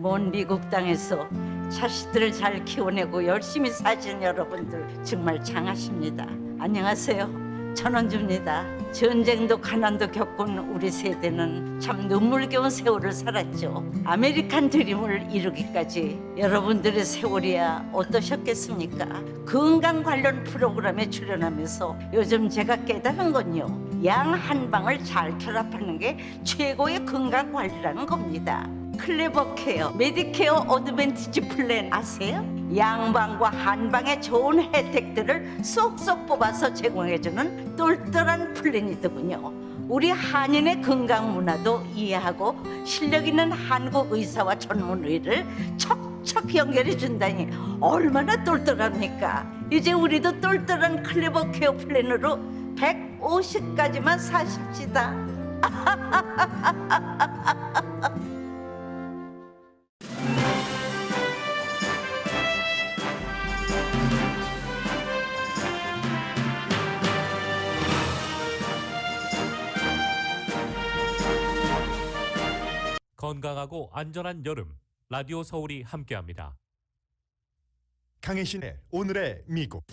먼 미국 땅에서 자식들을 잘 키워내고 열심히 사신 여러분들 정말 장하십니다. 안녕하세요. 전원주입니다. 전쟁도 가난도 겪은 우리 세대는 참 눈물겨운 세월을 살았죠. 아메리칸 드림을 이루기까지 여러분들의 세월이야 어떠셨겠습니까? 건강 관련 프로그램에 출연하면서 요즘 제가 깨달은 건요, 양 한 방을 잘 결합하는 게 최고의 건강 관리라는 겁니다. 클레버 케어, 메디케어 어드밴티지 플랜 아세요? 양방과 한방의 좋은 혜택들을 쏙쏙 뽑아서 제공해주는 똘똘한 플랜이더군요. 우리 한인의 건강 문화도 이해하고 실력 있는 한국 의사와 전문의를 척척 연결해 준다니 얼마나 똘똘합니까? 이제 우리도 똘똘한 클레버 케어 플랜으로 150까지만 사십시다. 건강하고 안전한 여름, 라디오 서울이 함께합니다. 강혜신의 오늘의 미국.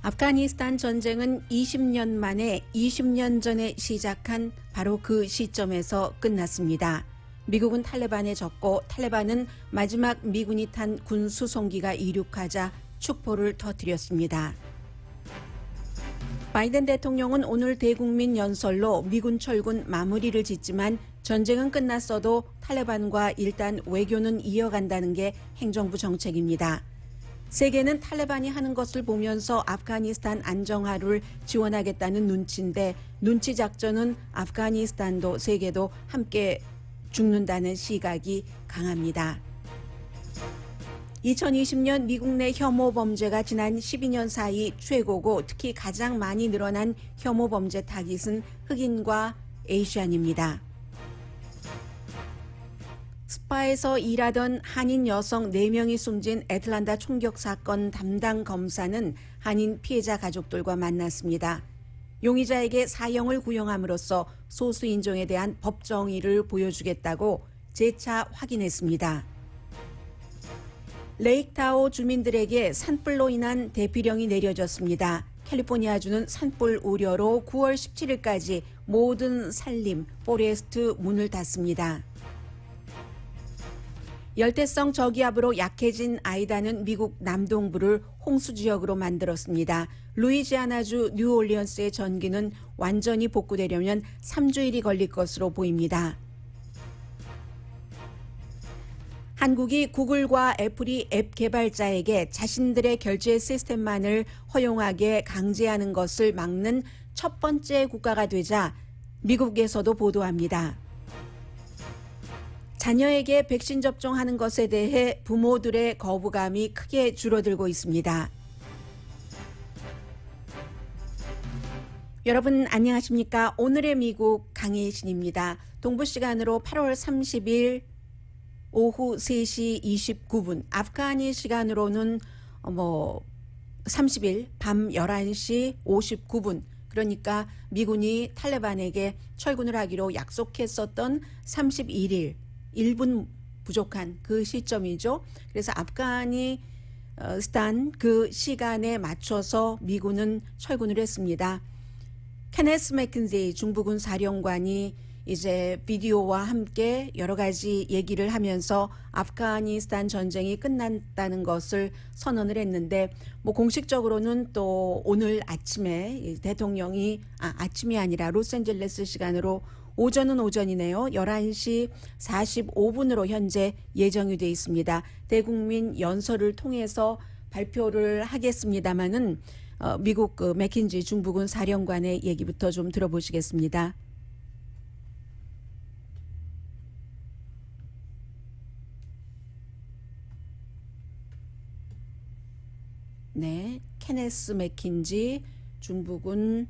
아프가니스탄 전쟁은 20년 만에 20년 전에 시작한 바로 그 시점에서 끝났습니다. 미국은 탈레반에 졌고 탈레반은 마지막 미군이 탄 군 수송기가 이륙하자 축포를 터뜨렸습니다. 바이든 대통령은 오늘 대국민 연설로 미군 철군 마무리를 짓지만 전쟁은 끝났어도 탈레반과 일단 외교는 이어간다는 게 행정부 정책입니다. 세계는 탈레반이 하는 것을 보면서 아프가니스탄 안정화를 지원하겠다는 눈치인데 눈치 작전은 아프가니스탄도 세계도 함께 죽는다는 시각이 강합니다. 2020년 미국 내 혐오 범죄가 지난 12년 사이 최고고 특히 가장 많이 늘어난 혐오 범죄 타깃은 흑인과 에이시안입니다. 스파에서 일하던 한인 여성 4명이 숨진 애틀랜타 총격 사건 담당 검사는 한인 피해자 가족들과 만났습니다. 용의자에게 사형을 구형함으로써 소수인종에 대한 법 정의를 보여주겠다고 재차 확인했습니다. 레이크타호 주민들에게 산불로 인한 대피령이 내려졌습니다. 캘리포니아주는 산불 우려로 9월 17일까지 모든 산림, 포레스트 문을 닫습니다. 열대성 저기압으로 약해진 아이다는 미국 남동부를 홍수 지역으로 만들었습니다. 루이지아나주 뉴올리언스의 전기는 완전히 복구되려면 3주일이 걸릴 것으로 보입니다. 한국이 구글과 애플이 앱 개발자에게 자신들의 결제 시스템만을 허용하게 강제하는 것을 막는 첫 번째 국가가 되자 미국에서도 보도합니다. 자녀에게 백신 접종하는 것에 대해 부모들의 거부감이 크게 줄어들고 있습니다. 여러분 안녕하십니까? 오늘의 미국 강혜신입니다. 동부 시간으로 8월 30일 오후 3시 29분, 아프가니 시간으로는 30일 밤 11시 59분, 그러니까 미군이 탈레반에게 철군을 하기로 약속했었던 31일, 1분 부족한 그 시점이죠. 그래서 아프가니스탄 그 시간에 맞춰서 미군은 철군을 했습니다. 케네스 맥킨지 중부군 사령관이 이제 비디오와 함께 여러 가지 얘기를 하면서 아프가니스탄 전쟁이 끝났다는 것을 선언을 했는데 공식적으로는 또 오늘 아침에 대통령이 아침이 아니라 로스앤젤레스 시간으로 오전은 오전이네요. 11시 45분으로 현재 예정이 돼 있습니다. 대국민 연설을 통해서 발표를 하겠습니다마는 미국 맥킨지 중부군 사령관의 얘기부터 좀 들어보시겠습니다. 네, 케네스 맥킨지 중부군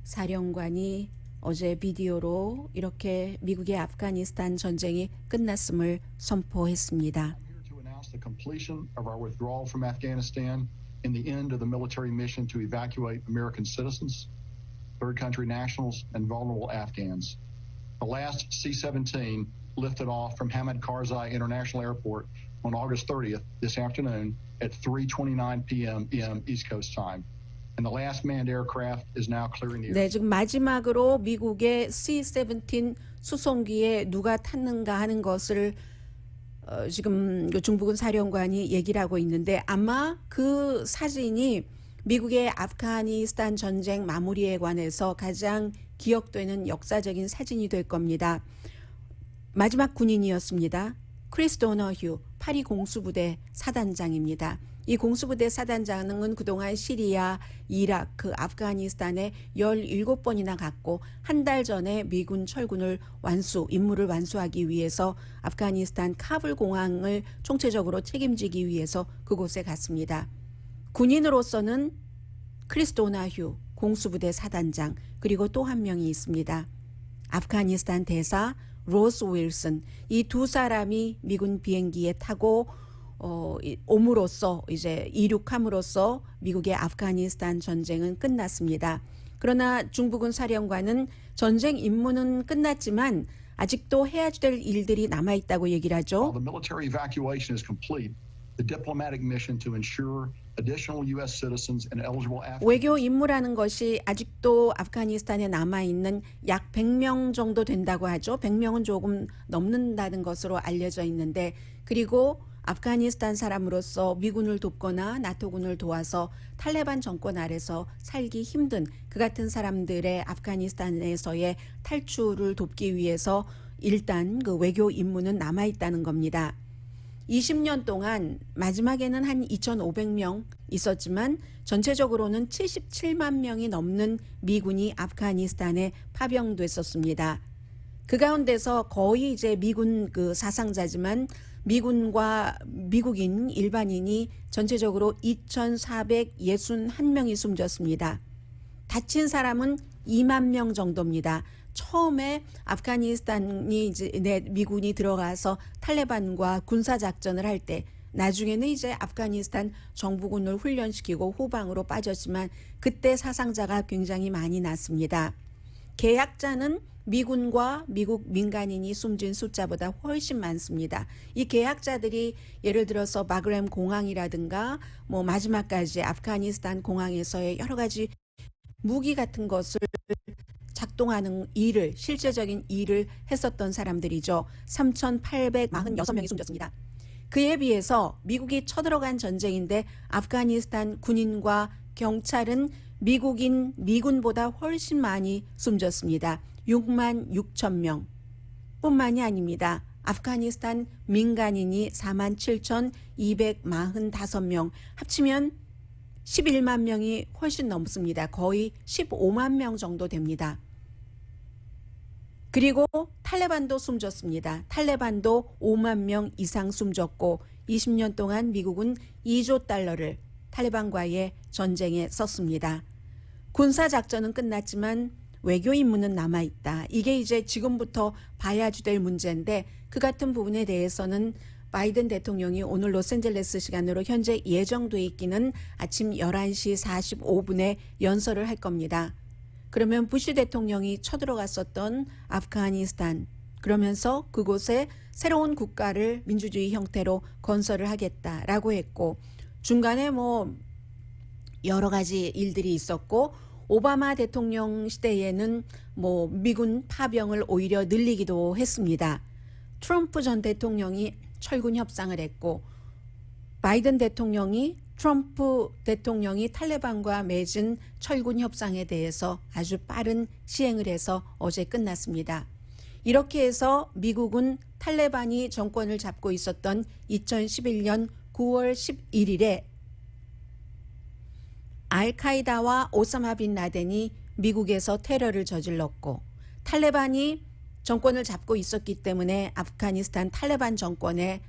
사령관이 어제 비디오로 이렇게 미국의 아프가니스탄 전쟁이 끝났음을 선포했습니다. To announce the completion of our withdrawal from Afghanistan and the end of the military mission to evacuate American citizens. third country nationals, and vulnerable Afghans. The last C-17 lifted off from Hamid Karzai International Airport on August 30th this afternoon at 3:29 p.m. East Coast time. And the last manned aircraft is now clearing the 네, 지금 마지막으로 미국의 C-17 수송기에 누가 탔는가 하는 것을 지금 중부군 사령관이 얘기를 하고 있는데 아마 그 사진이 미국의 아프가니스탄 전쟁 마무리에 관해서 가장 기억되는 역사적인 사진이 될 겁니다. 마지막 군인이었습니다. 크리스 도너휴, 파리 공수부대 사단장입니다. 이 공수부대 사단장은 그동안 시리아, 이라크, 아프가니스탄에 17번이나 갔고 한 달 전에 미군 철군을 임무를 완수하기 위해서 아프가니스탄 카불 공항을 총체적으로 책임지기 위해서 그곳에 갔습니다. 군인으로서는 크리스 도나휴 공수부대 사단장 그리고 또 한 명이 있습니다. 아프가니스탄 대사 로스 윌슨, 이 두 사람이 미군 비행기에 타고 옴으로써 이제 이륙함으로써 미국의 아프가니스탄 전쟁은 끝났습니다. 그러나 중부군 사령관은 전쟁 임무는 끝났지만 아직도 해야 될 일들이 남아 있다고 얘기를 하죠. The military evacuation is complete. The diplomatic mission to ensure additional U.S. citizens and eligible Afghans. 외교 임무라는 것이 아직도 아프가니스탄에 남아있는 약 100명 정도 된다고 하죠. 100명은 조금 넘는다는 것으로 알려져 있는데 그리고 아프가니스탄 사람으로서 미군을 돕거나 나토군을 도와서 탈레반 정권 아래서 살기 힘든 그 같은 사람들의 아프가니스탄에서의 탈출을 돕기 위해서 일단 그 외교 임무는 남아있다는 겁니다. 20년 동안 마지막에는 한 2,500명 있었지만 전체적으로는 77만 명이 넘는 미군이 아프가니스탄에 파병됐었습니다. 그 가운데서 거의 이제 미군 그 사상자지만 미군과 미국인 일반인이 전체적으로 2,461명이 숨졌습니다. 다친 사람은 2만 명 정도입니다. 처음에 아프가니스탄이 이제 미군이 들어가서 탈레반과 군사 작전을 할 때 나중에는 이제 아프가니스탄 정부군을 훈련시키고 후방으로 빠졌지만 그때 사상자가 굉장히 많이 났습니다. 계약자는 미군과 미국 민간인이 숨진 숫자보다 훨씬 많습니다. 이 계약자들이 예를 들어서 바그램 공항이라든가 뭐 마지막까지 아프가니스탄 공항에서의 여러 가지 무기 같은 것을 작동하는 일을 실제적인 일을 했었던 사람들이죠. 3,846명이 숨졌습니다. 그에 비해서 미국이 쳐들어간 전쟁인데 아프가니스탄 군인과 경찰은 미군보다 훨씬 많이 숨졌습니다. 6만 6천 명 뿐만이 아닙니다. 아프가니스탄 민간인이 47,245명 합치면 11만 명이 훨씬 넘습니다. 거의 15만 명 정도 됩니다. 그리고 탈레반도 숨졌습니다. 탈레반도 5만 명 이상 숨졌고 20년 동안 미국은 2조 달러를 탈레반과의 전쟁에 썼습니다. 군사작전은 끝났지만 외교 임무는 남아있다. 이게 이제 지금부터 봐야 될 문제인데 그 같은 부분에 대해서는 바이든 대통령이 오늘 로스앤젤레스 시간으로 현재 예정돼 있기는 아침 11시 45분에 연설을 할 겁니다. 그러면 부시 대통령이 쳐들어갔었던 아프가니스탄 그러면서 그곳에 새로운 국가를 민주주의 형태로 건설을 하겠다라고 했고 중간에 뭐 여러 가지 일들이 있었고 오바마 대통령 시대에는 뭐 미군 파병을 오히려 늘리기도 했습니다. 트럼프 전 대통령이 철군 협상을 했고 바이든 대통령이 트럼프 대통령이 탈레반과 맺은 철군 협상에 대해서 아주 빠른 시행을 해서 어제 끝났습니다. 이렇게 해서 미국은 탈레반이 정권을 잡고 있었던 2011년 9월 11일에 알카이다와 오사마 빈 라덴이 미국에서 테러를 저질렀고 탈레반이 정권을 잡고 있었기 때문에 아프가니스탄 탈레반 정권에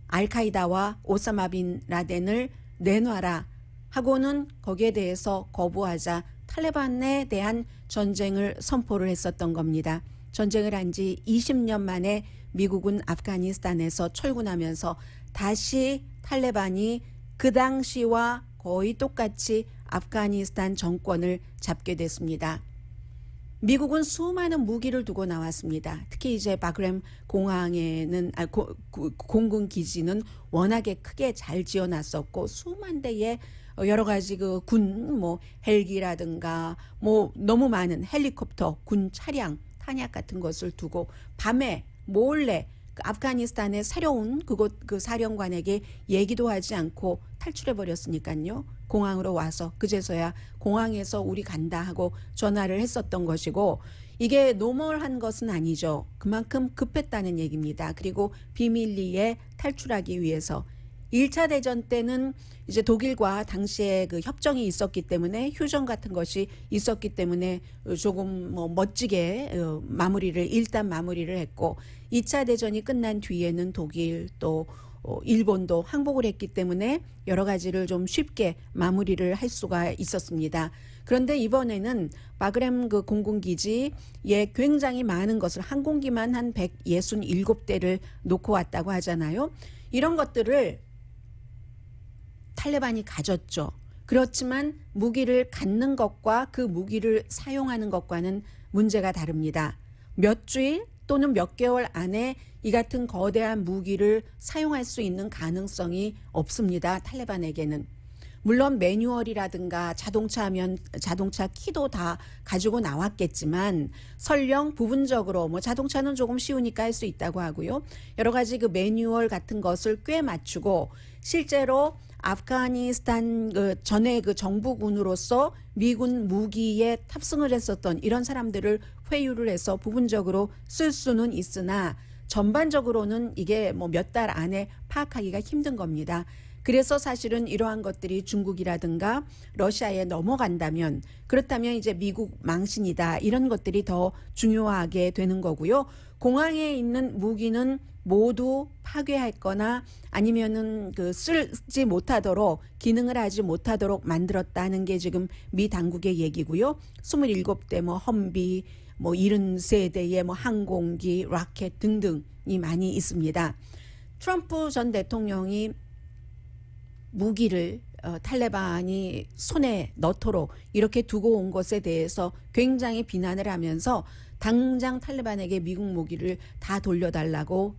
알카이다와 오사마 빈 라덴을 내놔라 하고는 거기에 대해서 거부하자 탈레반에 대한 전쟁을 선포를 했었던 겁니다. 전쟁을 한 지 20년 만에 미국은 아프가니스탄에서 철군하면서 다시 탈레반이 그 당시와 거의 똑같이 아프가니스탄 정권을 잡게 됐습니다. 미국은 수많은 무기를 두고 나왔습니다. 특히 이제 바그램 공항에는 공군 기지는 워낙에 크게 잘 지어놨었고 수만 대의 여러 가지 그 군 뭐 헬기라든가 뭐 너무 많은 헬리콥터, 군 차량, 탄약 같은 것을 두고 밤에 몰래 그 아프가니스탄의 새로운 그곳 그 사령관에게 얘기도 하지 않고 탈출해 버렸으니까요. 공항으로 와서 그제서야 공항에서 우리 간다 하고 전화를 했었던 것이고 이게 노멀한 것은 아니죠. 그만큼 급했다는 얘기입니다. 그리고 비밀리에 탈출하기 위해서 1차 대전 때는 이제 독일과 당시에 그 협정이 있었기 때문에 휴전 같은 것이 있었기 때문에 조금 뭐 멋지게 일단 마무리를 했고 2차 대전이 끝난 뒤에는 독일 또 일본도 항복을 했기 때문에 여러 가지를 좀 쉽게 마무리를 할 수가 있었습니다. 그런데 이번에는 바그램 그 공군기지에 굉장히 많은 것을 항공기만 한 167대를 놓고 왔다고 하잖아요. 이런 것들을 탈레반이 가졌죠. 그렇지만 무기를 갖는 것과 그 무기를 사용하는 것과는 문제가 다릅니다. 몇 주일 또는 몇 개월 안에 이 같은 거대한 무기를 사용할 수 있는 가능성이 없습니다. 탈레반에게는. 물론 매뉴얼이라든가 자동차면 자동차 키도 다 가지고 나왔겠지만 설령 부분적으로 뭐 자동차는 조금 쉬우니까 할 수 있다고 하고요. 여러 가지 그 매뉴얼 같은 것을 꽤 맞추고 실제로 아프가니스탄 그 전에 그 정부군으로서 미군 무기에 탑승을 했었던 이런 사람들을 회유를 해서 부분적으로 쓸 수는 있으나 전반적으로는 이게 뭐 몇 달 안에 파악하기가 힘든 겁니다. 그래서 사실은 이러한 것들이 중국이라든가 러시아에 넘어간다면 그렇다면 이제 미국 망신이다 이런 것들이 더 중요하게 되는 거고요. 공항에 있는 무기는 모두 파괴할 거나 아니면은 그 쓰지 못하도록 기능을 하지 못하도록 만들었다는 게 지금 미 당국의 얘기고요. 27대 뭐 험비 뭐 73대의 뭐 항공기, 라켓 등등이 많이 있습니다. 트럼프 전 대통령이 무기를 탈레반이 손에 넣도록 이렇게 두고 온 것에 대해서 굉장히 비난을 하면서 당장 탈레반에게 미국 무기를 다 돌려달라고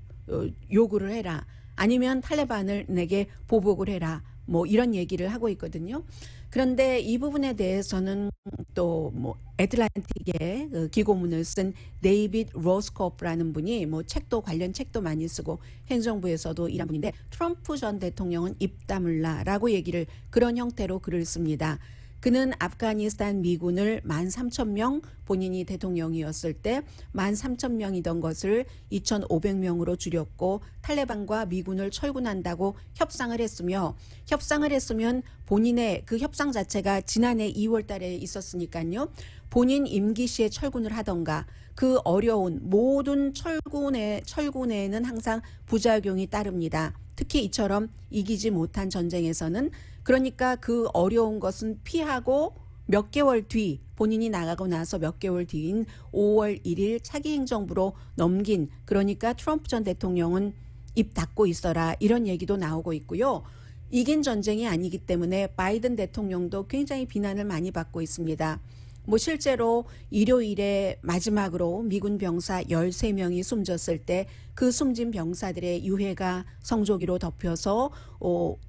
요구를 해라. 아니면 탈레반을 내게 보복을 해라. 뭐 이런 얘기를 하고 있거든요. 그런데 이 부분에 대해서는 또 뭐 애틀란틱의 그 기고문을 쓴 데이빗 로스코프라는 분이 뭐 관련 책도 많이 쓰고 행정부에서도 일한 분인데 트럼프 전 대통령은 입 다물라라고 얘기를 그런 형태로 글을 씁니다. 그는 아프가니스탄 미군을 13,000명 본인이 대통령이었을 때 13,000명이던 것을 2,500명으로 줄였고 탈레반과 미군을 철군한다고 협상을 했으면 본인의 그 협상 자체가 지난해 2월 달에 있었으니까요. 본인 임기 시에 철군을 하던가 그 어려운 모든 철군에는 항상 부작용이 따릅니다. 특히 이처럼 이기지 못한 전쟁에서는 그러니까 그 어려운 것은 피하고 몇 개월 뒤 본인이 나가고 나서 몇 개월 뒤인 5월 1일 차기 행정부로 넘긴 그러니까 트럼프 전 대통령은 입 닫고 있어라 이런 얘기도 나오고 있고요. 이긴 전쟁이 아니기 때문에 바이든 대통령도 굉장히 비난을 많이 받고 있습니다. 뭐 실제로 일요일에 마지막으로 미군 병사 13명이 숨졌을 때 그 숨진 병사들의 유해가 성조기로 덮여서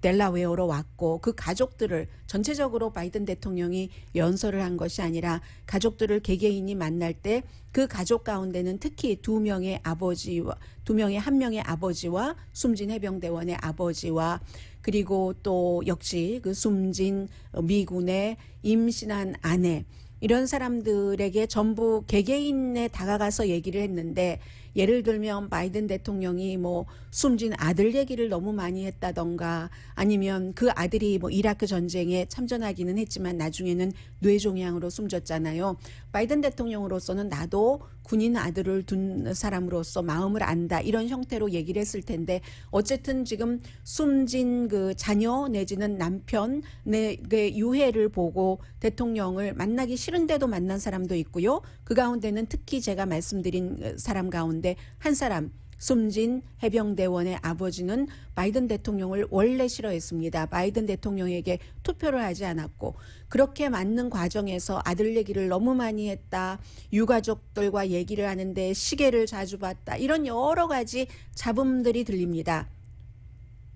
델라웨어로 왔고 그 가족들을 전체적으로 바이든 대통령이 연설을 한 것이 아니라 가족들을 개개인이 만날 때 그 가족 가운데는 특히 한 명의 아버지와 숨진 해병대원의 아버지와 그리고 또 역시 그 숨진 미군의 임신한 아내 이런 사람들에게 전부 개개인에 다가가서 얘기를 했는데 예를 들면 바이든 대통령이 뭐 숨진 아들 얘기를 너무 많이 했다던가 아니면 그 아들이 뭐 이라크 전쟁에 참전하기는 했지만 나중에는 뇌종양으로 숨졌잖아요. 바이든 대통령으로서는 나도 군인 아들을 둔 사람으로서 마음을 안다 이런 형태로 얘기를 했을 텐데 어쨌든 지금 숨진 그 자녀 내지는 남편의 유해를 보고 대통령을 만나기 싫은데도 만난 사람도 있고요. 그 가운데는 특히 제가 말씀드린 사람 가운데 한 사람 숨진 해병대원의 아버지는 바이든 대통령을 원래 싫어했습니다. 바이든 대통령에게 투표를 하지 않았고 그렇게 맞는 과정에서 아들 얘기를 너무 많이 했다. 유가족들과 얘기를 하는데 시계를 자주 봤다. 이런 여러 가지 잡음들이 들립니다.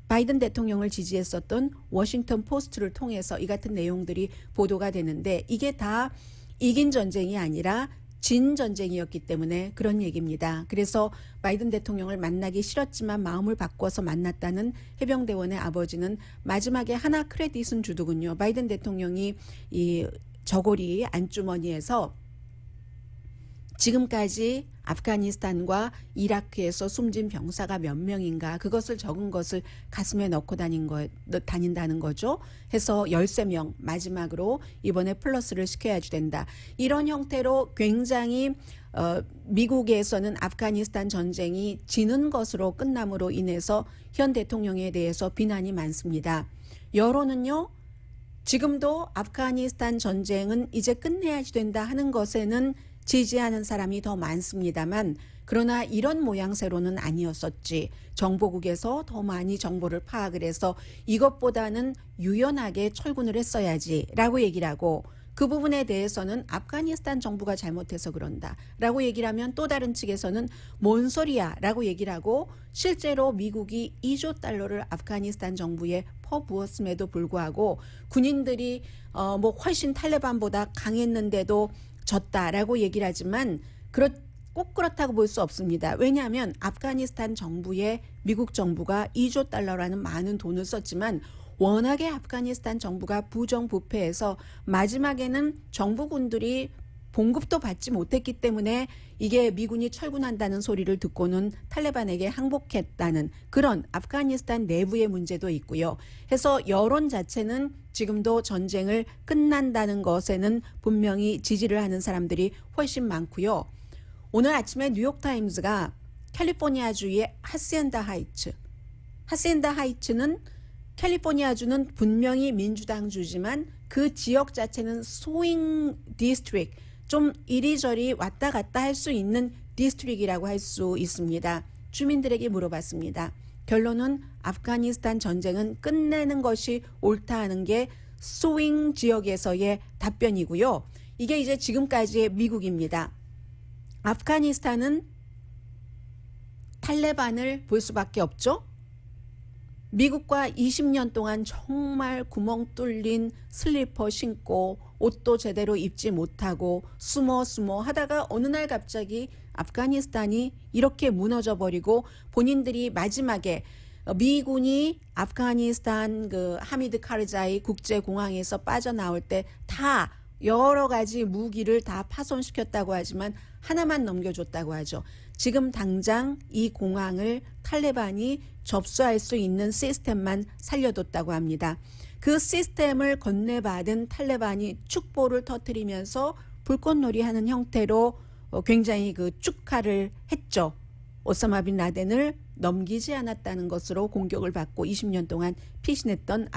바이든 대통령을 지지했었던 워싱턴 포스트를 통해서 이 같은 내용들이 보도가 되는데 이게 다 이긴 전쟁이 아니라 진 전쟁이었기 때문에 그런 얘기입니다. 그래서 바이든 대통령을 만나기 싫었지만 마음을 바꿔서 만났다는 해병대원의 아버지는 마지막에 하나 크레딧은 주더군요. 바이든 대통령이 이 저고리 안주머니에서 지금까지 아프가니스탄과 이라크에서 숨진 병사가 몇 명인가 그것을 적은 것을 가슴에 넣고 다닌다는 거죠. 해서 13명 마지막으로 이번에 플러스를 시켜야지 된다. 이런 형태로 굉장히 미국에서는 아프가니스탄 전쟁이 지는 것으로 끝남으로 인해서 현 대통령에 대해서 비난이 많습니다. 여론은요. 지금도 아프가니스탄 전쟁은 이제 끝내야지 된다 하는 것에는 지지하는 사람이 더 많습니다만 그러나 이런 모양새로는 아니었었지. 정보국에서 더 많이 정보를 파악을 해서 이것보다는 유연하게 철군을 했어야지 라고 얘기를 하고 그 부분에 대해서는 아프가니스탄 정부가 잘못해서 그런다 라고 얘기를 하면 또 다른 측에서는 뭔 소리야 라고 얘기를 하고 실제로 미국이 2조 달러를 아프가니스탄 정부에 퍼부었음에도 불구하고 군인들이 훨씬 탈레반보다 강했는데도 졌다라고 얘기를 하지만 꼭 그렇다고 볼 수 없습니다. 왜냐하면 아프가니스탄 정부에 미국 정부가 2조 달러라는 많은 돈을 썼지만 워낙에 아프가니스탄 정부가 부정부패해서 마지막에는 정부군들이 봉급도 받지 못했기 때문에 이게 미군이 철군한다는 소리를 듣고는 탈레반에게 항복했다는 그런 아프가니스탄 내부의 문제도 있고요. 해서 여론 자체는 지금도 전쟁을 끝난다는 것에는 분명히 지지를 하는 사람들이 훨씬 많고요. 오늘 아침에 뉴욕타임스가 캘리포니아주의 하시엔다 하이츠는 캘리포니아주는 분명히 민주당주지만 그 지역 자체는 스윙 디스트릭 좀 이리저리 왔다 갔다 할 수 있는 디스트릭이라고 할 수 있습니다. 주민들에게 물어봤습니다. 결론은 아프가니스탄 전쟁은 끝내는 것이 옳다 하는 게 스윙 지역에서의 답변이고요. 이게 이제 지금까지의 미국입니다. 아프가니스탄은 탈레반을 볼 수밖에 없죠. 미국과 20년 동안 정말 구멍 뚫린 슬리퍼 신고 옷도 제대로 입지 못하고 숨어 하다가 어느 날 갑자기 아프가니스탄이 이렇게 무너져 버리고 본인들이 마지막에 미군이 아프가니스탄 그 하미드 카르자이 국제공항에서 빠져나올 때 다 여러 가지 무기를 다 파손시켰다고 하지만 하나만 넘겨줬다고 하죠. 지금 당장 이 공항을 탈레반이 접수할 수 있는 시스템만 살려뒀다고 합니다. 그 시스템을 건네받은 탈레반이 축보를 터뜨리면서 불꽃놀이 하는 형태로 굉장히 그 축하를 했죠. 오사마 빈 라덴을 넘기지 않았다는 것으로 공격을 받고 20년 동안 피신했던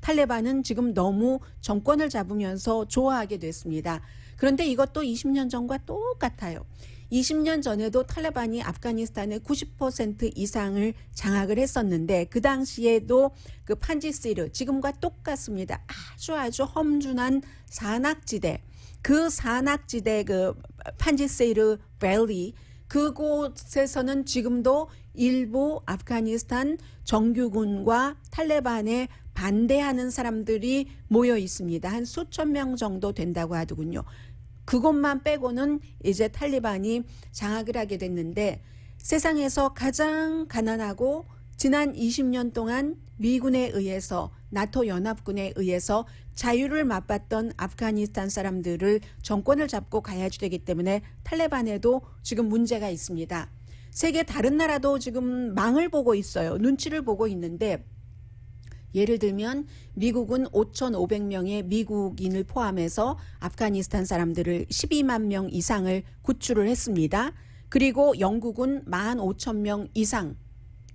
탈레반은 지금 너무 정권을 잡으면서 좋아하게 됐습니다. 그런데 이것도 20년 전과 똑같아요. 20년 전에도 탈레반이 아프가니스탄의 90% 이상을 장악을 했었는데 그 당시에도 그 판지시르 지금과 똑같습니다. 아주 험준한 산악지대 그 산악지대 그 판지시르 밸리 그곳에서는 지금도 일부 아프가니스탄 정규군과 탈레반에 반대하는 사람들이 모여 있습니다. 한 수천 명 정도 된다고 하더군요. 그것만 빼고는 이제 탈레반이 장악을 하게 됐는데 세상에서 가장 가난하고 지난 20년 동안 미군에 의해서 나토 연합군에 의해서 자유를 맛봤던 아프가니스탄 사람들을 정권을 잡고 가야지 되기 때문에 탈레반에도 지금 문제가 있습니다. 세계 다른 나라도 지금 망을 보고 있어요. 눈치를 보고 있는데 예를 들면 미국은 5,500명의 미국인을 포함해서 아프가니스탄 사람들을 12만 명 이상을 구출을 했습니다. 그리고 영국은 15,000명 이상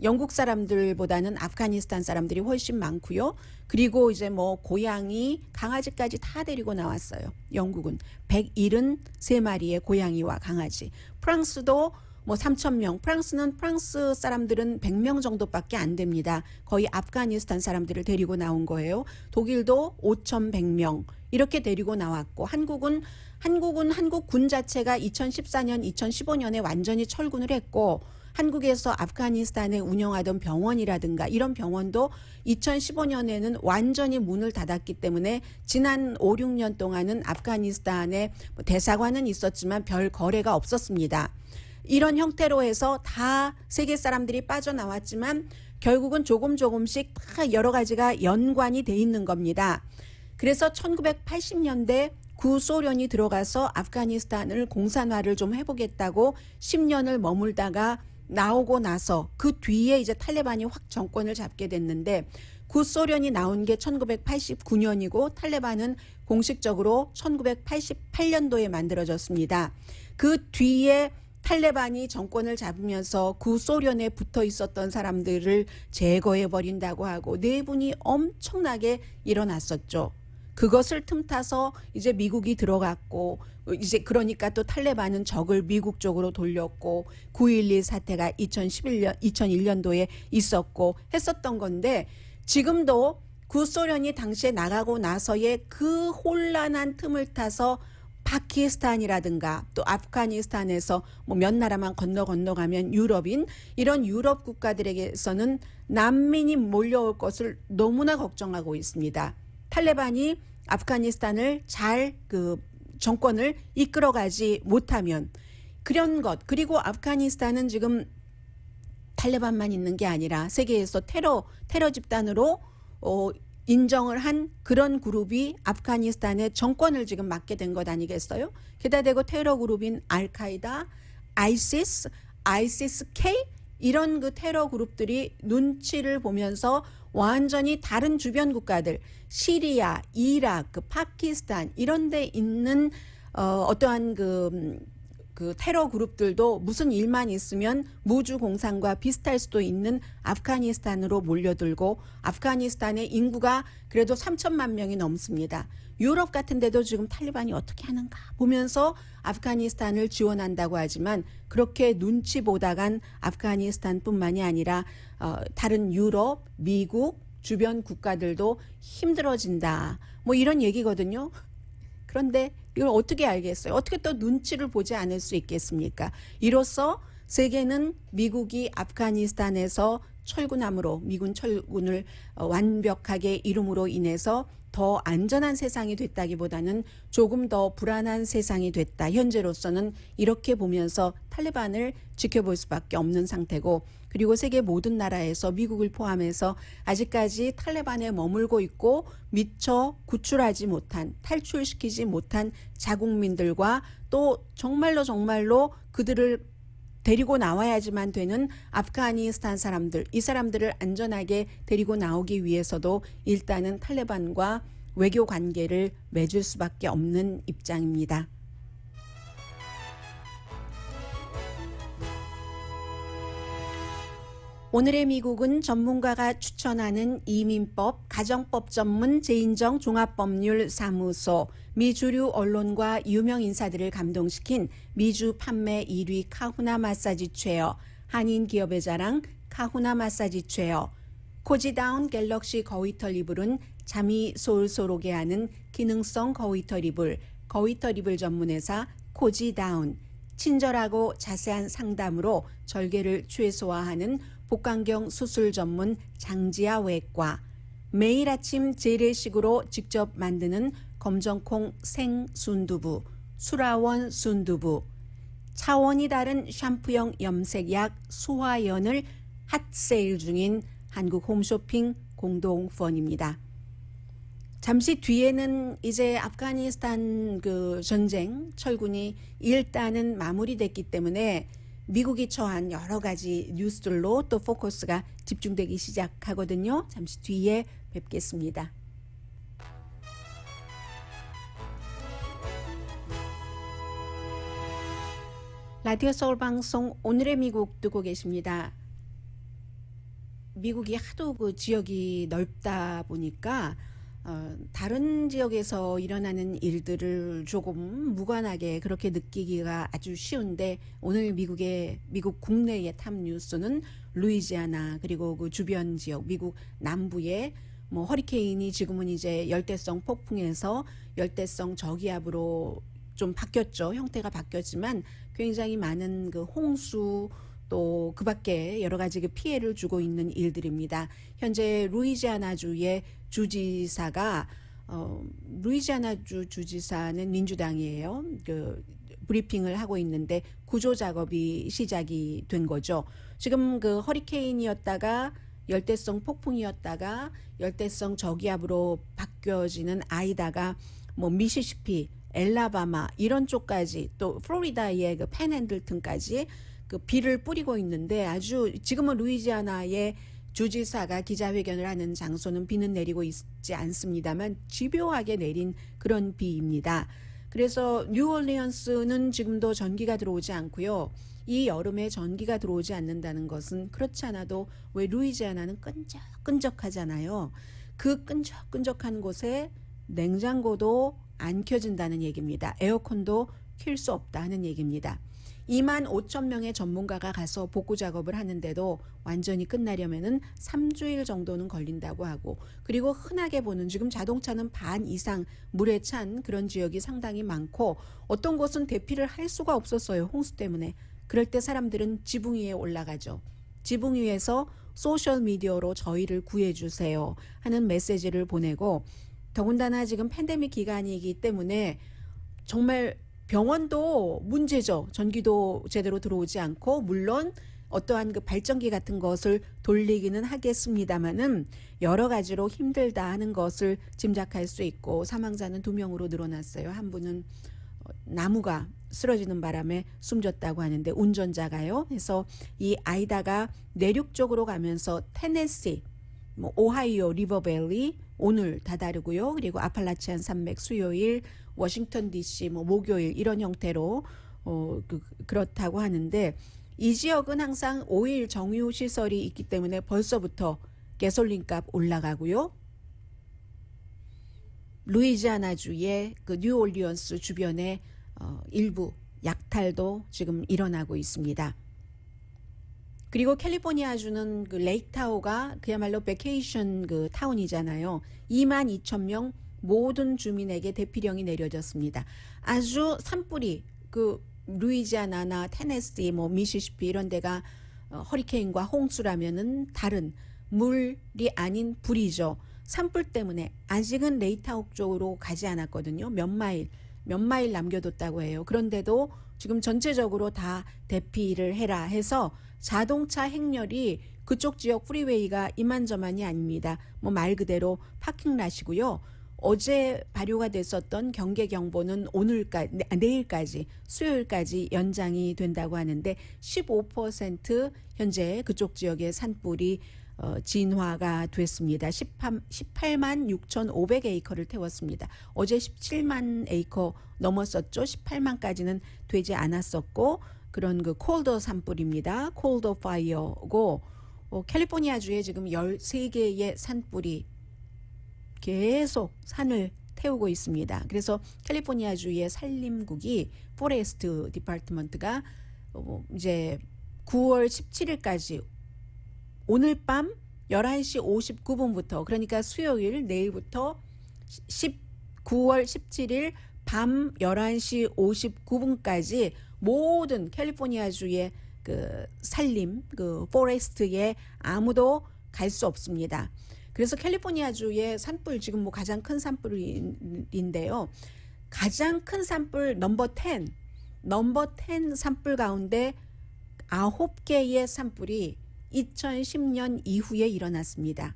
영국 사람들보다는 아프가니스탄 사람들이 훨씬 많고요. 그리고 이제 고양이, 강아지까지 다 데리고 나왔어요. 영국은 173마리의 고양이와 강아지. 프랑스도 뭐 3,000명, 프랑스 사람들은 100명 정도밖에 안 됩니다. 거의 아프가니스탄 사람들을 데리고 나온 거예요. 독일도 5,100명 이렇게 데리고 나왔고, 한국 군 자체가 2014년, 2015년에 완전히 철군을 했고, 한국에서 아프가니스탄에 운영하던 병원이라든가 이런 병원도 2015년에는 완전히 문을 닫았기 때문에 지난 5, 6년 동안은 아프가니스탄에 대사관은 있었지만 별 거래가 없었습니다. 이런 형태로 해서 다 세계 사람들이 빠져나왔지만 결국은 조금씩 다 여러 가지가 연관이 돼 있는 겁니다. 그래서 1980년대 구소련이 들어가서 아프가니스탄을 공산화를 좀 해보겠다고 10년을 머물다가 나오고 나서 그 뒤에 이제 탈레반이 확 정권을 잡게 됐는데, 구소련이 나온 게 1989년이고 탈레반은 공식적으로 1988년도에 만들어졌습니다. 그 뒤에 탈레반이 정권을 잡으면서 구소련에 붙어 있었던 사람들을 제거해 버린다고 하고 내분이 엄청나게 일어났었죠. 그것을 tum타서 이제 미국이 들어갔고, 이제 그러니까 또 탈레반은 적을 미국 쪽으로 돌렸고, 9.11 사태가 2001년도에 있었고 했었던 건데, 지금도 구소련이 당시에 나가고 나서의 그 혼란한 틈을 타서 파키스탄이라든가 또 아프가니스탄에서 뭐 몇 나라만 건너가면 유럽인 이런 유럽 국가들에게서는 난민이 몰려올 것을 너무나 걱정하고 있습니다. 탈레반이 아프가니스탄을 잘 정권을 이끌어가지 못하면 그런 것, 그리고 아프가니스탄은 지금 탈레반만 있는 게 아니라 세계에서 테러 집단으로 인정을 한 그런 그룹이 아프가니스탄의 정권을 지금 맡게 된 것 아니겠어요? 게다가 대고 테러 그룹인 알카이다, ISIS-K 이런 그 테러 그룹들이 눈치를 보면서 완전히 다른 주변 국가들, 시리아, 이라크, 파키스탄 이런 데 있는 어떠한 그 테러 그룹들도 무슨 일만 있으면 무주 공산과 비슷할 수도 있는 아프가니스탄으로 몰려들고, 아프가니스탄의 인구가 그래도 3천만 명이 넘습니다. 유럽 같은 데도 지금 탈레반이 어떻게 하는가 보면서 아프가니스탄을 지원한다고 하지만 그렇게 눈치 보다간 아프가니스탄뿐만이 아니라 다른 유럽, 미국, 주변 국가들도 힘들어진다. 뭐 이런 얘기거든요. 그런데 이걸 어떻게 알겠어요? 어떻게 또 눈치를 보지 않을 수 있겠습니까? 이로써 세계는 미국이 아프가니스탄에서 철군함으로 미군 철군을 완벽하게 이룸으로 인해서 더 안전한 세상이 됐다기보다는 조금 더 불안한 세상이 됐다. 현재로서는 이렇게 보면서 탈레반을 지켜볼 수밖에 없는 상태고, 그리고 세계 모든 나라에서 미국을 포함해서 아직까지 탈레반에 머물고 있고 미처 구출하지 못한, 탈출시키지 못한 자국민들과 또 정말로 그들을 데리고 나와야지만 되는 아프가니스탄 사람들, 이 사람들을 안전하게 데리고 나오기 위해서도 일단은 탈레반과 외교 관계를 맺을 수밖에 없는 입장입니다. 오늘의 미국은 전문가가 추천하는 이민법, 가정법 전문 재인정 종합법률사무소, 미주류 언론과 유명 인사들을 감동시킨 미주 판매 1위 카후나 마사지 체어, 한인 기업의 자랑 카후나 마사지 체어, 코지다운 갤럭시 거위털 이불은 잠이 솔솔 오게 하는 기능성 거위털 이불, 거위털 이불 전문회사 코지다운, 친절하고 자세한 상담으로 절개를 최소화하는 복강경 수술 전문 장지아 외과, 매일 아침 재래식으로 직접 만드는 검정콩 생순두부, 수라원 순두부, 차원이 다른 샴푸형 염색약 수화연을 핫세일 중인 한국 홈쇼핑 공동후원입니다. 잠시 뒤에는 이제 아프가니스탄 그 전쟁 철군이 일단은 마무리됐기 때문에 미국이 처한 여러 가지 뉴스들로 또 포커스가 집중되기 시작하거든요. 잠시 뒤에 뵙겠습니다. 라디오 서울 방송 오늘의 미국 듣고 계십니다. 미국이 하도 그 지역이 넓다 보니까 다른 지역에서 일어나는 일들을 조금 무관하게 그렇게 느끼기가 아주 쉬운데 오늘 미국 국내의 탑 뉴스는 루이지아나 그리고 그 주변 지역 미국 남부에 뭐 허리케인이 지금은 이제 열대성 폭풍에서 열대성 저기압으로 좀 바뀌었죠. 형태가 바뀌었지만 굉장히 많은 그 홍수 또 그 밖에 여러 가지 그 피해를 주고 있는 일들입니다. 현재 루이지아나주의 주지사가 루이지아나주 주지사는 민주당이에요. 그 브리핑을 하고 있는데 구조 작업이 시작이 된 거죠. 지금 그 허리케인이었다가 열대성 폭풍이었다가 열대성 저기압으로 바뀌어지는 아이다가 뭐 미시시피, 엘라바마 이런 쪽까지 또 플로리다의 그 팬핸들튼까지 그 비를 뿌리고 있는데 아주 지금은 루이지아나의 주지사가 기자회견을 하는 장소는 비는 내리고 있지 않습니다만 집요하게 내린 그런 비입니다. 그래서 뉴올리언스는 지금도 전기가 들어오지 않고요. 이 여름에 전기가 들어오지 않는다는 것은 그렇지 않아도 왜 루이지아나는 끈적끈적하잖아요. 그 끈적끈적한 곳에 냉장고도 안 켜진다는 얘기입니다. 에어컨도 킬 수 없다는 얘기입니다. 2만 5천 명의 전문가가 가서 복구 작업을 하는데도 완전히 끝나려면은 3주일 정도는 걸린다고 하고 그리고 흔하게 보는 지금 자동차는 반 이상 물에 찬 그런 지역이 상당히 많고 어떤 곳은 대피를 할 수가 없었어요. 홍수 때문에. 그럴 때 사람들은 지붕 위에 올라가죠. 지붕 위에서 소셜미디어로 저희를 구해주세요 하는 메시지를 보내고 더군다나 지금 팬데믹 기간이기 때문에 정말 병원도 문제죠. 전기도 제대로 들어오지 않고 물론 어떠한 그 발전기 같은 것을 돌리기는 하겠습니다마는 여러 가지로 힘들다 하는 것을 짐작할 수 있고 사망자는 2명으로 늘어났어요. 한 분은 나무가 쓰러지는 바람에 숨졌다고 하는데 운전자가요. 그래서 이 아이다가 내륙 쪽으로 가면서 테네시, 뭐 오하이오 리버밸리 오늘 다다르고요. 그리고 아팔라치안 산맥 수요일, 워싱턴 DC 뭐 목요일 이런 형태로 그렇다고 하는데 이 지역은 항상 오일 정유 시설이 있기 때문에 벌써부터 가솔린값 올라가고요. 루이지아나주의 그 뉴올리언스 주변에 일부 약탈도 지금 일어나고 있습니다. 그리고 캘리포니아주는 그 레이크타호가 그야말로 베케이션 그 타운이잖아요. 2만 2천 명 모든 주민에게 대피령이 내려졌습니다. 아주 산불이 그 루이지아나나 테네시 뭐 미시시피 이런 데가 허리케인과 홍수라면은 다른 물이 아닌 불이죠. 산불 때문에 아직은 레이크타호 쪽으로 가지 않았거든요. 몇 마일 남겨뒀다고 해요. 그런데도 지금 전체적으로 다 대피를 해라 해서 자동차 행렬이 그쪽 지역 프리웨이가 이만저만이 아닙니다. 뭐 말 그대로 파킹랏이고요. 어제 발효가 됐었던 경계 경보는 내일까지 수요일까지 연장이 된다고 하는데 15% 현재 그쪽 지역의 산불이 진화가 됐습니다. 18만 6,500에이커를 태웠습니다. 어제 17만 에이커 넘었었죠. 18만까지는 되지 않았었고 그런 그 콜더 산불입니다. 콜더 파이어고 캘리포니아주에 지금 13개의 산불이 계속 산을 태우고 있습니다. 그래서 캘리포니아주의 산림국이 포레스트 디파트먼트가 이제 9월 17일까지 오늘 밤 11시 59분부터 그러니까 수요일 내일부터 9월 17일 밤 11시 59분까지 모든 캘리포니아주의 그 산림, 그 포레스트에 아무도 갈 수 없습니다. 그래서 캘리포니아주의 산불 지금 뭐 가장 큰 산불인데요. 가장 큰 산불 넘버 10 산불 가운데 9개의 산불이 2010년 이후에 일어났습니다.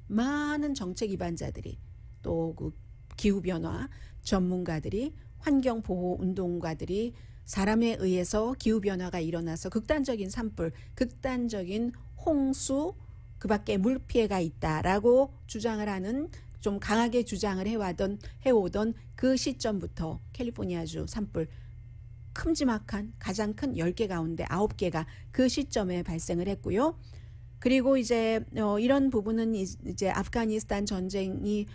많은 정책 위반자들이 또 그 기후변화 전문가들이 환경보호 운동가들이 사람에 의해서 기후변화가 일어나서 극단적인 산불, 극단적인 홍수 그 밖에 물피해가 있다라고 주장을 하는 좀 강하게 주장을 해오던 그 시점부터 캘리포니아주 산불 큼지막한 가장 큰 10개 가운데 9개가 그 시점에 발생을 했고요. 그리고 이제 이런 부분은 이제 아프가니스탄 전쟁이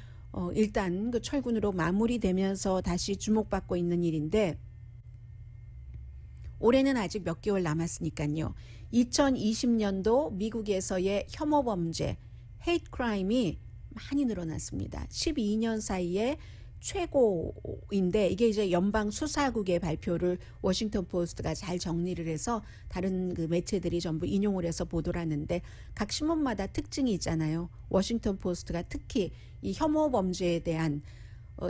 일단 그 철군으로 마무리되면서 다시 주목받고 있는 일인데 올해는 아직 몇 개월 남았으니까요. 2020년도 미국에서의 혐오 범죄, 헤이트 크라임이 많이 늘어났습니다. 12년 사이에 최고인데 이게 이제 연방 수사국의 발표를 워싱턴 포스트가 잘 정리를 해서 다른 그 매체들이 전부 인용을 해서 보도를 하는데 각 신문마다 특징이 있잖아요. 워싱턴 포스트가 특히 이 혐오 범죄에 대한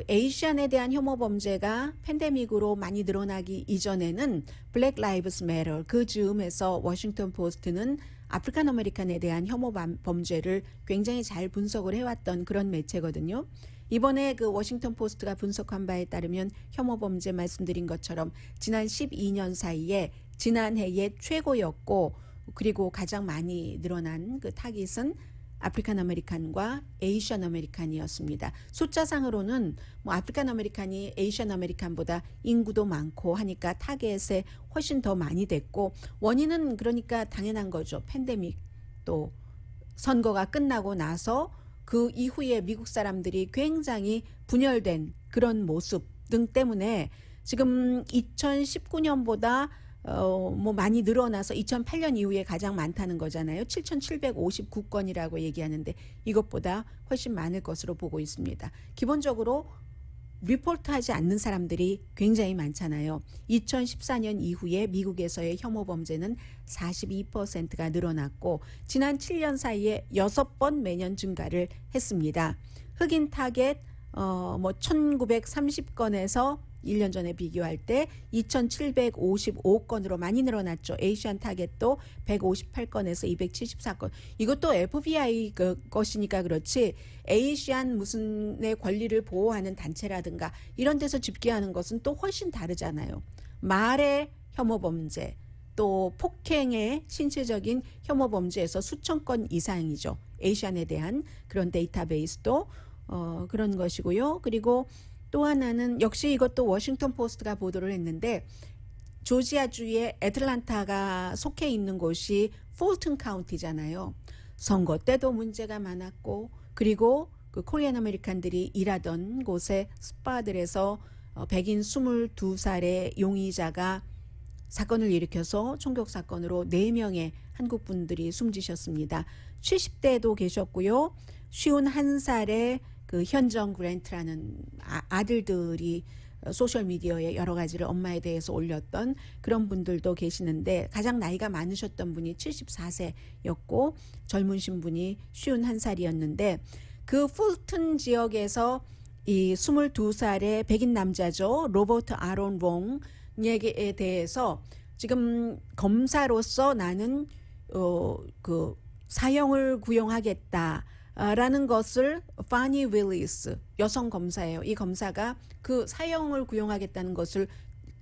에이시안에 대한 혐오 범죄가 팬데믹으로 많이 늘어나기 이전에는 블랙 라이브스 매터 그 즈음에서 워싱턴 포스트는 아프리칸 아메리칸에 대한 혐오 범죄를 굉장히 잘 분석을 해왔던 그런 매체거든요. 이번에 그 워싱턴 포스트가 분석한 바에 따르면 혐오 범죄 말씀드린 것처럼 지난 12년 사이에 지난해의 최고였고 그리고 가장 많이 늘어난 그 타깃은 아프리칸 아메리칸과 에이시안 아메리칸이었습니다. 숫자상으로는 뭐 아프리칸 아메리칸이 에이시안 아메리칸보다 인구도 많고 하니까 타겟에 훨씬 더 많이 됐고 원인은 그러니까 당연한 거죠. 팬데믹 또 선거가 끝나고 나서 그 이후에 미국 사람들이 굉장히 분열된 그런 모습 등 때문에 지금 2019년보다 뭐 많이 늘어나서 2008년 이후에 가장 많다는 거잖아요. 7,759건이라고 얘기하는데 이것보다 훨씬 많을 것으로 보고 있습니다. 기본적으로 리포트하지 않는 사람들이 굉장히 많잖아요. 2014년 이후에 미국에서의 혐오 범죄는 42%가 늘어났고 지난 7년 사이에 6번 매년 증가를 했습니다. 흑인 타겟 뭐 1930건에서 1년 전에 비교할 때 2755건으로 많이 늘어났죠. 에이시안 타겟도 158건에서 274건. 이것도 FBI 것이니까 그렇지 에이시안 무슨의 권리를 보호하는 단체라든가 이런 데서 집계하는 것은 또 훨씬 다르잖아요. 말의 혐오 범죄 또 폭행의 신체적인 혐오 범죄에서 수천 건 이상이죠. 에이시안에 대한 그런 데이터베이스도 그런 것이고요. 그리고 또 하나는 역시 이것도 워싱턴 포스트가 보도를 했는데 조지아주의 애틀란타가 속해 있는 곳이 풀튼 카운티잖아요. 선거 때도 문제가 많았고 그리고 그 코리안 아메리칸들이 일하던 곳에 스파들에서 백인 22살의 용의자가 사건을 일으켜서 총격 사건으로 4명의 한국 분들이 숨지셨습니다. 70대도 계셨고요. 51살의 그 현정 그랜트라는 아들들이 소셜미디어에 여러 가지를 엄마에 대해서 올렸던 그런 분들도 계시는데 가장 나이가 많으셨던 분이 74세였고 젊으신 분이 51살이었는데 그 풀튼 지역에서 이 22살의 백인 남자죠. 로버트 아론 롱에 대해서 지금 검사로서 나는 그 사형을 구형하겠다. 라는 것을 파니 윌리스 여성 검사예요. 이 검사가 그 사형을 구형하겠다는 것을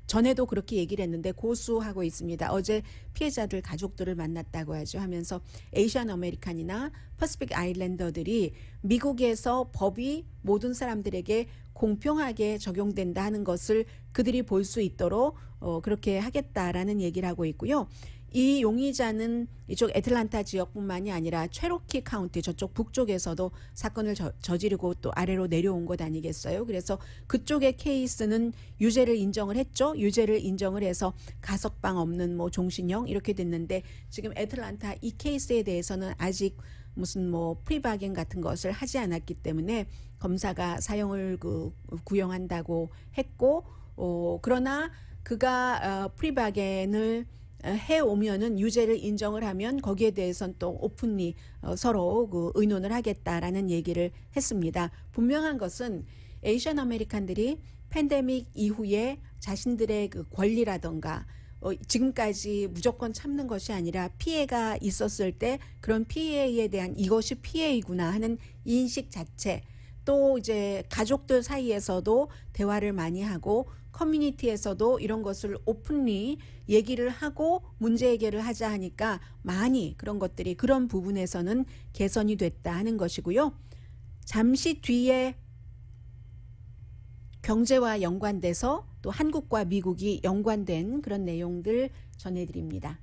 전에도 그렇게 얘기를 했는데 고수하고 있습니다. 어제 피해자들 가족들을 만났다고 하죠. 하면서 에이시안 아메리칸이나 퍼시픽 아일랜더들이 미국에서 법이 모든 사람들에게 공평하게 적용된다 하는 것을 그들이 볼 수 있도록 그렇게 하겠다라는 얘기를 하고 있고요. 이 용의자는 이쪽 애틀란타 지역뿐만이 아니라 체로키 카운티 저쪽 북쪽에서도 사건을 저지르고 또 아래로 내려온 것 아니겠어요? 그래서 그쪽의 케이스는 유죄를 인정을 했죠. 유죄를 인정을 해서 가석방 없는 뭐 종신형 이렇게 됐는데 지금 애틀란타 이 케이스에 대해서는 아직 무슨 뭐 프리바겐 같은 것을 하지 않았기 때문에 검사가 사형을 구형한다고 했고 그러나 그가 프리바겐을 해오면은 유죄를 인정을 하면 거기에 대해서는 또 오픈리 서로 그 의논을 하겠다라는 얘기를 했습니다. 분명한 것은 에이시안 아메리칸들이 팬데믹 이후에 자신들의 그 권리라던가 지금까지 무조건 참는 것이 아니라 피해가 있었을 때 그런 피해에 대한 이것이 피해이구나 하는 인식 자체 또 이제 가족들 사이에서도 대화를 많이 하고 커뮤니티에서도 이런 것을 오픈리 얘기를 하고 문제 해결을 하자 하니까 많이 그런 것들이 그런 부분에서는 개선이 됐다 하는 것이고요. 잠시 뒤에 경제와 연관돼서 또 한국과 미국이 연관된 그런 내용들 전해드립니다.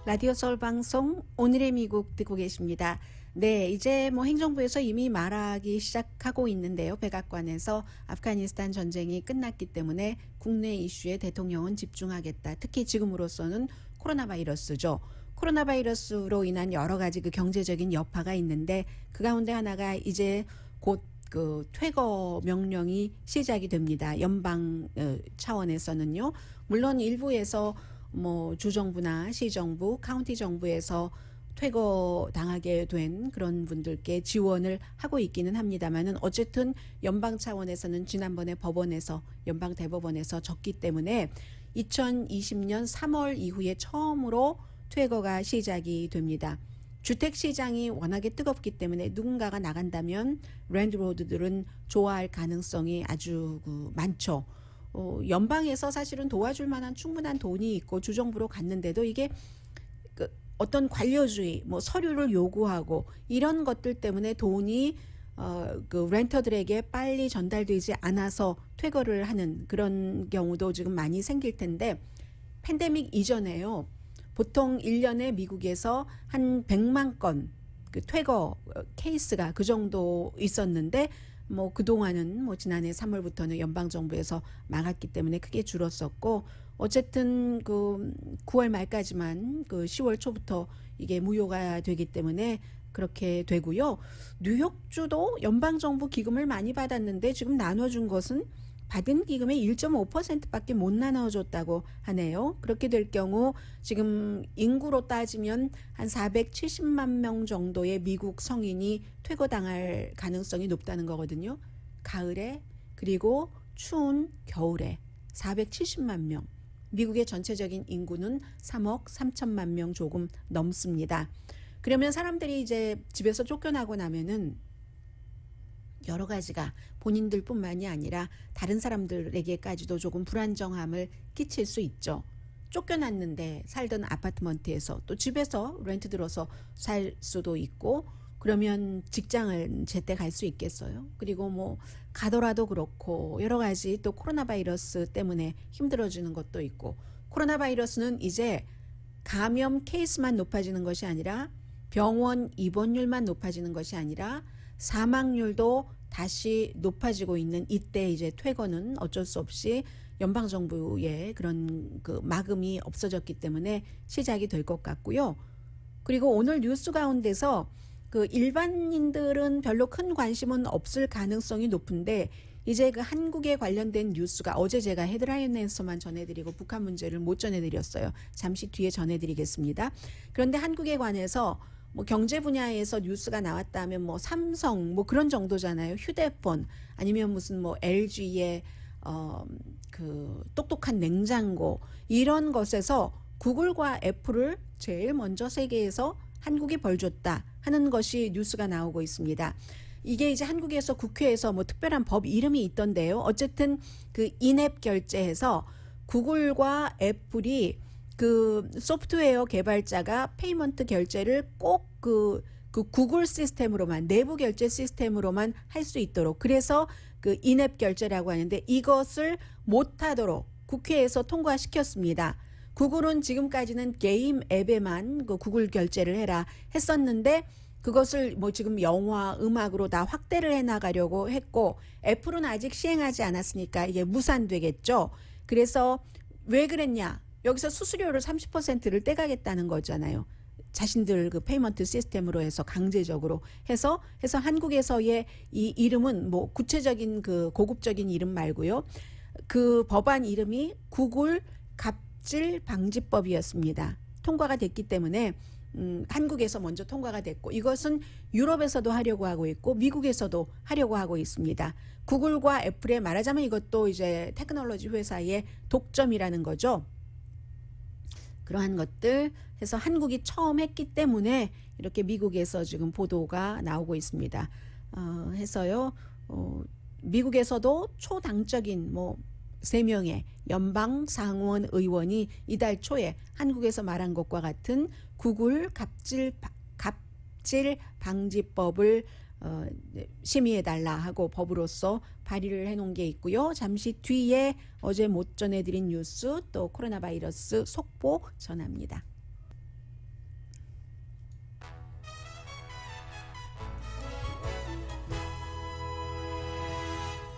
라디오 서울 방송 오늘의 미국 듣고 계십니다. 네, 이제 뭐 행정부에서 이미 말하기 시작하고 있는데요. 백악관에서 아프가니스탄 전쟁이 끝났기 때문에 국내 이슈에 대통령은 집중하겠다. 특히 지금으로서는 코로나 바이러스죠. 코로나 바이러스로 인한 여러 가지 그 경제적인 여파가 있는데 그 가운데 하나가 이제 곧 그 퇴거 명령이 시작이 됩니다. 연방 차원에서는요. 물론 일부에서 뭐 주정부나 시정부, 카운티 정부에서 퇴거 당하게 된 그런 분들께 지원을 하고 있기는 합니다만은 어쨌든 연방 차원에서는 지난번에 법원에서 연방 대법원에서 졌기 때문에 2020년 3월 이후에 처음으로 퇴거가 시작이 됩니다. 주택 시장이 워낙에 뜨겁기 때문에 누군가가 나간다면 랜드로드들은 좋아할 가능성이 아주 많죠. 연방에서 사실은 도와줄 만한 충분한 돈이 있고 주정부로 갔는데도 이게 어떤 관료주의, 뭐 서류를 요구하고 이런 것들 때문에 돈이 그 렌터들에게 빨리 전달되지 않아서 퇴거를 하는 그런 경우도 지금 많이 생길 텐데 팬데믹 이전에요. 보통 1년에 미국에서 한 100만 건 그 퇴거 케이스가 그 정도 있었는데 뭐 그동안은 뭐 지난해 3월부터는 연방정부에서 막았기 때문에 크게 줄었었고 어쨌든 그 9월 말까지만 그 10월 초부터 이게 무효가 되기 때문에 그렇게 되고요. 뉴욕주도 연방정부 기금을 많이 받았는데 지금 나눠준 것은 받은 기금의 1.5%밖에 못 나눠줬다고 하네요. 그렇게 될 경우 지금 인구로 따지면 한 470만 명 정도의 미국 성인이 퇴거당할 가능성이 높다는 거거든요. 가을에 그리고 추운 겨울에 470만 명. 미국의 전체적인 인구는 3억 3천만 명 조금 넘습니다. 그러면 사람들이 이제 집에서 쫓겨나고 나면은 여러 가지가 본인들뿐만이 아니라 다른 사람들에게까지도 조금 불안정함을 끼칠 수 있죠. 쫓겨났는데 살던 아파트먼트에서 또 집에서 렌트 들어서 살 수도 있고 그러면 직장을 제때 갈 수 있겠어요. 그리고 뭐 가더라도 그렇고 여러 가지 또 코로나 바이러스 때문에 힘들어지는 것도 있고 코로나 바이러스는 이제 감염 케이스만 높아지는 것이 아니라 병원 입원율만 높아지는 것이 아니라 사망률도 다시 높아지고 있는 이때 이제 퇴거는 어쩔 수 없이 연방정부의 그런 그 막음이 없어졌기 때문에 시작이 될 것 같고요. 그리고 오늘 뉴스 가운데서 그 일반인들은 별로 큰 관심은 없을 가능성이 높은데 이제 그 한국에 관련된 뉴스가 어제 제가 헤드라인에서만 전해드리고 북한 문제를 못 전해드렸어요. 잠시 뒤에 전해드리겠습니다. 그런데 한국에 관해서 뭐 경제 분야에서 뉴스가 나왔다 하면 뭐 삼성 뭐 그런 정도잖아요. 휴대폰 아니면 무슨 뭐 LG의 그 똑똑한 냉장고 이런 것에서 구글과 애플을 제일 먼저 세계에서 한국이 벌줬다 하는 것이 뉴스가 나오고 있습니다. 이게 이제 한국에서 국회에서 뭐 특별한 법 이름이 있던데요. 어쨌든 그 인앱 결제해서 구글과 애플이 그 소프트웨어 개발자가 페이먼트 결제를 꼭 그 구글 시스템으로만 내부 결제 시스템으로만 할 수 있도록 그래서 그 인앱 결제라고 하는데 이것을 못하도록 국회에서 통과시켰습니다. 구글은 지금까지는 게임 앱에만 그 구글 결제를 해라 했었는데 그것을 뭐 지금 영화, 음악으로 다 확대를 해나가려고 했고 애플은 아직 시행하지 않았으니까 이게 무산되겠죠. 그래서 왜 그랬냐? 여기서 수수료를 30%를 떼가겠다는 거잖아요. 자신들 그 페이먼트 시스템으로 해서 강제적으로 해서 한국에서의 이 이름은 뭐 구체적인 그 고급적인 이름 말고요. 그 법안 이름이 구글 갑질 방지법이었습니다. 통과가 됐기 때문에 한국에서 먼저 통과가 됐고 이것은 유럽에서도 하려고 하고 있고 미국에서도 하려고 하고 있습니다. 구글과 애플의 말하자면 이것도 이제 테크놀로지 회사의 독점이라는 거죠. 그러한 것들 해서 한국이 처음 했기 때문에 이렇게 미국에서 지금 보도가 나오고 있습니다. 해서요. 미국에서도 초당적인 뭐 3명의 연방 상원 의원이 이달 초에 한국에서 말한 것과 같은 구글 갑질 방지법을 심의해달라 하고 법으로서 발의를 해놓은 게 있고요. 잠시 뒤에 어제 못 전해드린 뉴스 또 코로나 바이러스 속보 전합니다.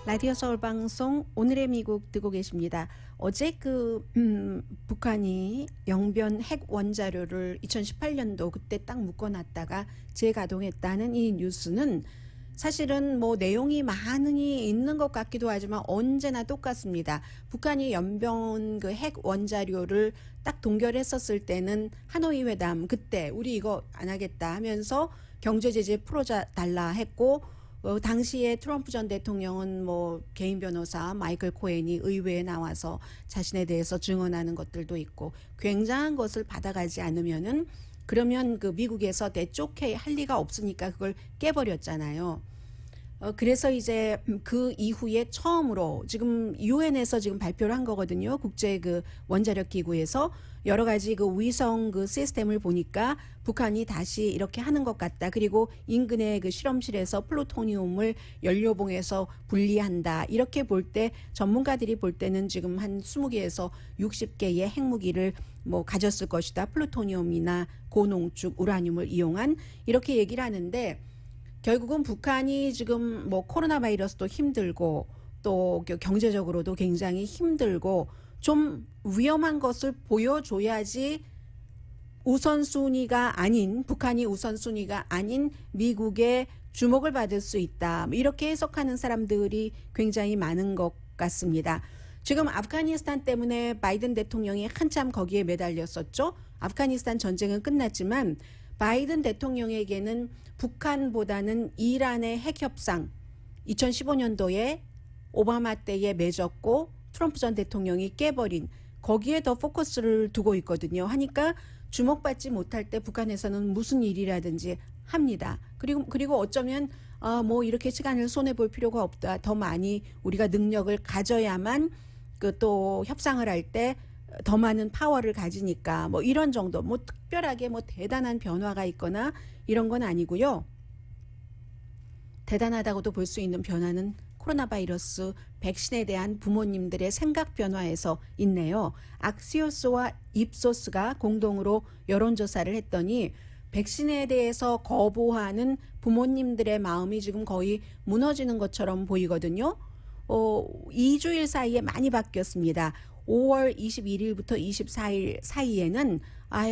라디오 서울 방송 오늘의 미국 듣고 계십니다. 어제 북한이 영변 핵 원자료를 2018년도 그때 딱 묶어놨다가 재가동했다는 이 뉴스는 사실은 뭐 내용이 많이 있는 것 같기도 하지만 언제나 똑같습니다. 북한이 연변 그 핵 원자료를 딱 동결했었을 때는 하노이 회담 그때 우리 이거 안 하겠다 하면서 경제 제재 풀어달라 했고 당시에 트럼프 전 대통령은 뭐 개인 변호사 마이클 코헨이 의회에 나와서 자신에 대해서 증언하는 것들도 있고 굉장한 것을 받아가지 않으면은 그러면 그 미국에서 대쪽해 할 리가 없으니까 그걸 깨버렸잖아요. 그래서 이제 그 이후에 처음으로 지금 유엔에서 지금 발표를 한 거거든요. 국제 그 원자력 기구에서 여러 가지 그 위성 그 시스템을 보니까 북한이 다시 이렇게 하는 것 같다. 그리고 인근의 그 실험실에서 플루토늄을 연료봉에서 분리한다. 이렇게 볼 때 전문가들이 볼 때는 지금 한 20개에서 60개의 핵무기를 뭐 가졌을 것이다. 플루토늄이나 고농축 우라늄을 이용한 이렇게 얘기를 하는데 결국은 북한이 지금 뭐 코로나 바이러스도 힘들고 또 경제적으로도 굉장히 힘들고 좀 위험한 것을 보여줘야지 우선순위가 아닌 북한이 우선순위가 아닌 미국의 주목을 받을 수 있다. 이렇게 해석하는 사람들이 굉장히 많은 것 같습니다. 지금 아프가니스탄 때문에 바이든 대통령이 한참 거기에 매달렸었죠. 아프가니스탄 전쟁은 끝났지만 바이든 대통령에게는 북한보다는 이란의 핵협상 2015년도에 오바마 때에 맺었고 트럼프 전 대통령이 깨버린 거기에 더 포커스를 두고 있거든요. 하니까 주목받지 못할 때 북한에서는 무슨 일이라든지 합니다. 그리고 어쩌면 뭐 이렇게 시간을 손해볼 필요가 없다. 더 많이 우리가 능력을 가져야만 그 또 협상을 할 때 더 많은 파워를 가지니까 뭐 이런 정도 뭐 특별하게 뭐 대단한 변화가 있거나 이런 건 아니고요. 대단하다고도 볼 수 있는 변화는 코로나 바이러스 백신에 대한 부모님들의 생각 변화에서 있네요. 악시오스와 입소스가 공동으로 여론조사를 했더니 백신에 대해서 거부하는 부모님들의 마음이 지금 거의 무너지는 것처럼 보이거든요. 2주일 사이에 많이 바뀌었습니다. 5월 21일부터 24일 사이에는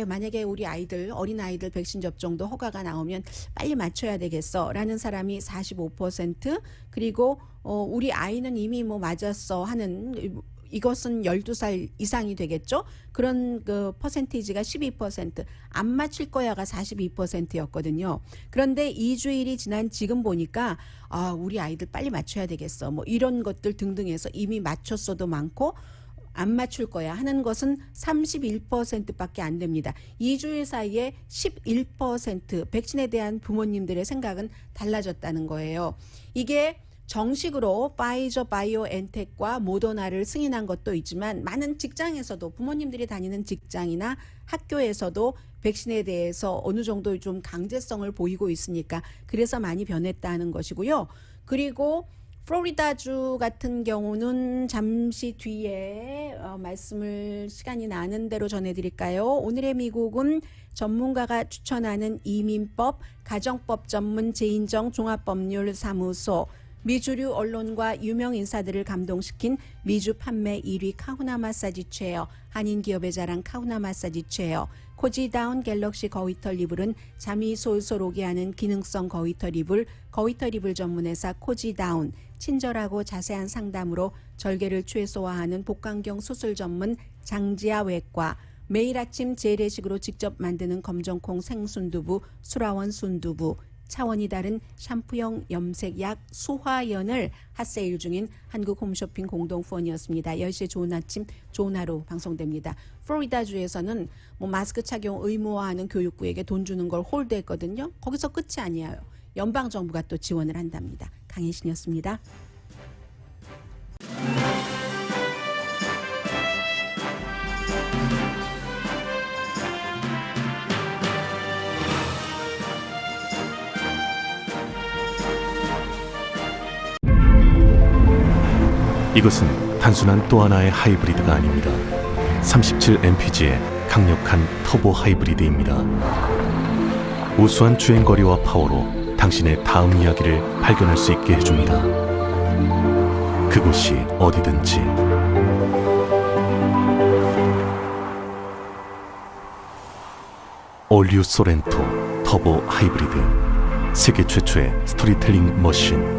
만약에 우리 아이들 어린아이들 백신 접종도 허가가 나오면 빨리 맞춰야 되겠어 라는 사람이 45% 그리고 우리 아이는 이미 뭐 맞았어 하는 이것은 12살 이상이 되겠죠. 그런 그 퍼센티지가 12%, 안 맞힐 거야가 42%였거든요. 그런데 2주일이 지난 지금 보니까 우리 아이들 빨리 맞춰야 되겠어. 뭐 이런 것들 등등해서 이미 맞췄어도 많고 안 맞출 거야 하는 것은 31%밖에 안 됩니다. 2주일 사이에 11% 백신에 대한 부모님들의 생각은 달라졌다는 거예요. 이게 정식으로 파이저 바이오엔텍과 모더나를 승인한 것도 있지만 많은 직장에서도 부모님들이 다니는 직장이나 학교에서도 백신에 대해서 어느 정도 좀 강제성을 보이고 있으니까 그래서 많이 변했다는 것이고요. 그리고 플로리다주 같은 경우는 잠시 뒤에 말씀을 시간이 나는 대로 전해드릴까요? 오늘의 미국은 전문가가 추천하는 이민법, 가정법 전문 재인정 종합법률사무소, 미주류 언론과 유명 인사들을 감동시킨 미주 판매 1위 카후나 마사지 체어, 한인 기업의 자랑 카후나 마사지 체어, 코지다운 갤럭시 거위털 이불은 잠이 솔솔 오게 하는 기능성 거위털 이불, 거위털 이불 전문회사 코지다운, 친절하고 자세한 상담으로 절개를 최소화하는 복강경 수술 전문 장지아 외과, 매일 아침 재래식으로 직접 만드는 검정콩 생순두부 수라원 순두부, 차원이 다른 샴푸형 염색약 수화연을 핫세일 중인 한국 홈쇼핑 공동 후원이었습니다. 10시에 좋은 아침 좋은 하루 방송됩니다. 플로리다주에서는 뭐 마스크 착용 의무화하는 교육부에게 돈 주는 걸 홀드했거든요. 거기서 끝이 아니에요. 연방정부가 또 지원을 한답니다. 강혜신이었습니다. 이것은 단순한 또 하나의 하이브리드가 아닙니다. 37mpg의 강력한 터보 하이브리드입니다. 우수한 주행거리와 파워로 당신의 다음 이야기를 발견할 수 있게 해줍니다. 그곳이 어디든지. 올류 소렌토 터보 하이브리드, 세계 최초의 스토리텔링 머신.